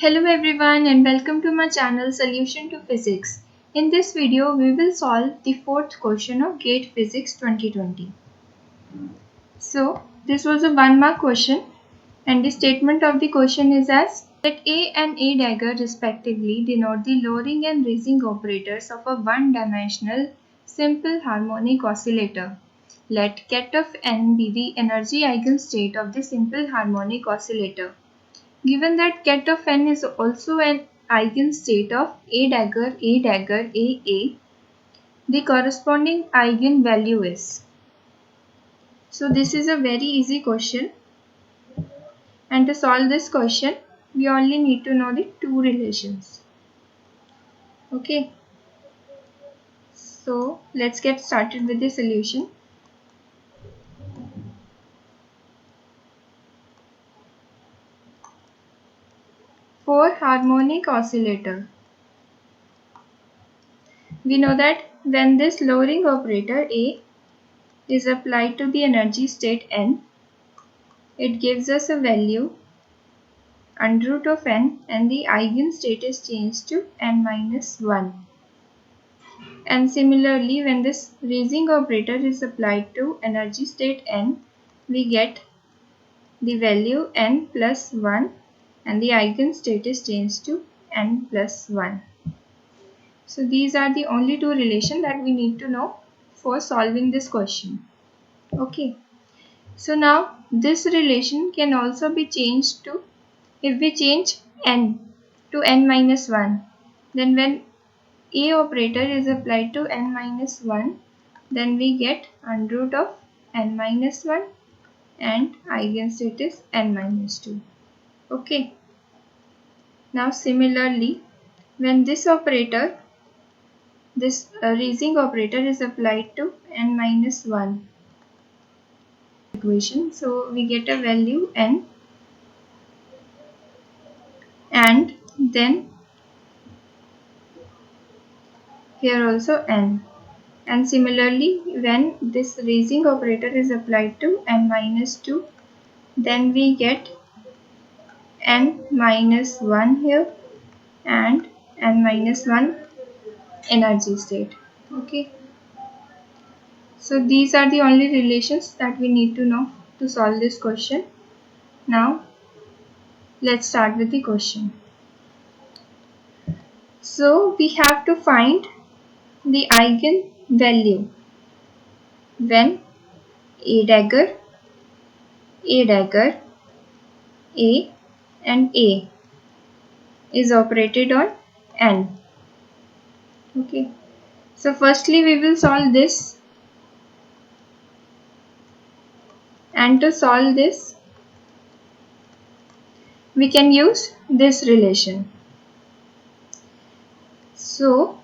Hello everyone and welcome to my channel Solution to Physics. In this video we will solve the fourth question of GATE Physics 2020. So this was a 1 mark question and the statement of the question is as that A and A dagger respectively denote the lowering and raising operators of a one-dimensional simple harmonic oscillator. Let ket of n be the energy eigenstate of the simple harmonic oscillator. Given that ket of n is also an eigenstate of A dagger, A, the corresponding eigenvalue is. So this is a very easy question, and to solve this question we only need to know the two relations. Okay, so let's get started with the solution. For harmonic oscillator, we know that when this lowering operator A is applied to the energy state n, it gives us a value under root of n and the eigenstate is changed to n minus 1. And similarly, when this raising operator is applied to energy state n, we get the value n plus 1 and the eigenstate is changed to n plus 1. So these are the only two relations that we need to know for solving this question. Okay. So now this relation can also be changed to, if we change n to n minus 1, then when A operator is applied to n minus 1, then we get under root of n minus 1 and eigenstate is n minus 2. Okay. Now similarly, when this operator, this raising operator is applied to n minus 1 equation, so we get a value n and then here also n. And similarly, when this raising operator is applied to n minus 2, then we get n minus 1 here and n minus 1 energy state. Okay. So these are the only relations that we need to know to solve this question. Now let's start with the question. So we have to find the eigenvalue when A dagger, A and A is operated on n. Okay. So firstly we will solve this, and to solve this we can use this relation. So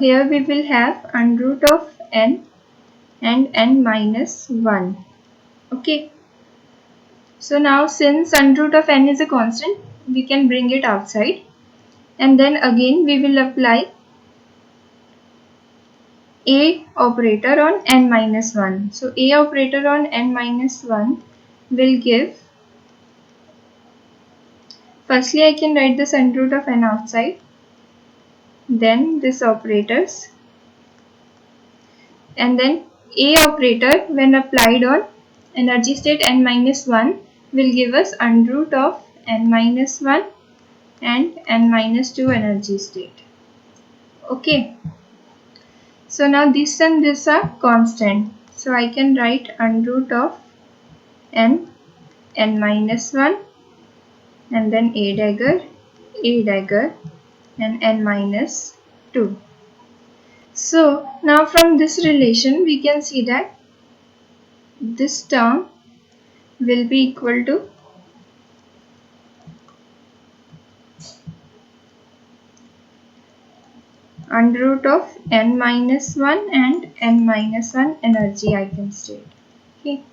here we will have under root of n and n minus 1. Okay. So now since under root of n is a constant, we can bring it outside, and then again we will apply A operator on n minus 1. So A operator on n minus 1 will give, firstly I can write this under root of n outside, then this operators, and then A operator when applied on energy state n minus 1 will give us under root of n minus 1 and n minus 2 energy state. Okay. So now this and this are constant. So I can write under root of n minus 1 and then A dagger and n minus 2. So now from this relation we can see that this term will be equal to under root of n minus 1 and n minus 1 energy eigenstate. Okay.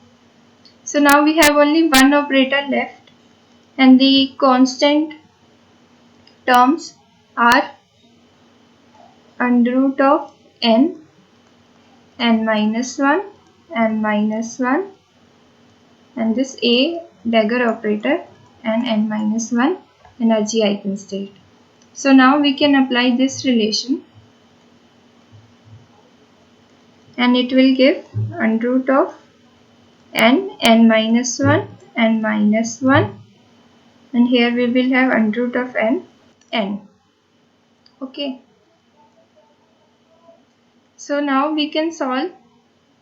So now we have only one operator left, and the constant terms are under root of n minus 1, n minus 1, and this A dagger operator and n minus 1 energy eigenstate. So now we can apply this relation, and it will give under root of n minus 1, n minus 1, and here we will have under root of n. Okay. So now we can solve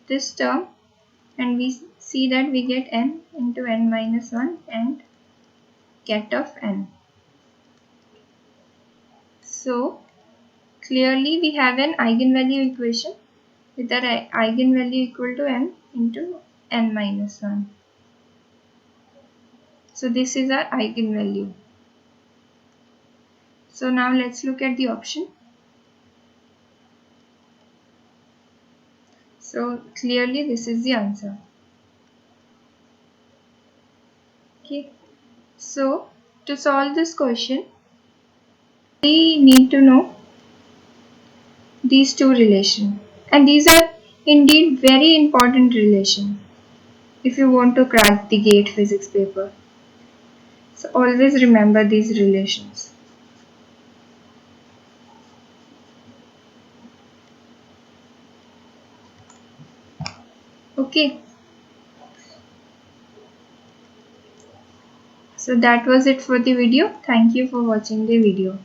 this term, and we see that we get n into n minus 1 and ket of n. So clearly we have an eigenvalue equation with our eigenvalue equal to n into n minus 1. So this is our eigenvalue. So now let's look at the option. So clearly this is the answer. Okay. So to solve this question, we need to know these two relations, and these are indeed very important relations if you want to crack the GATE physics paper. So always remember these relations. Okay. So that was it for the video. Thank you for watching the video.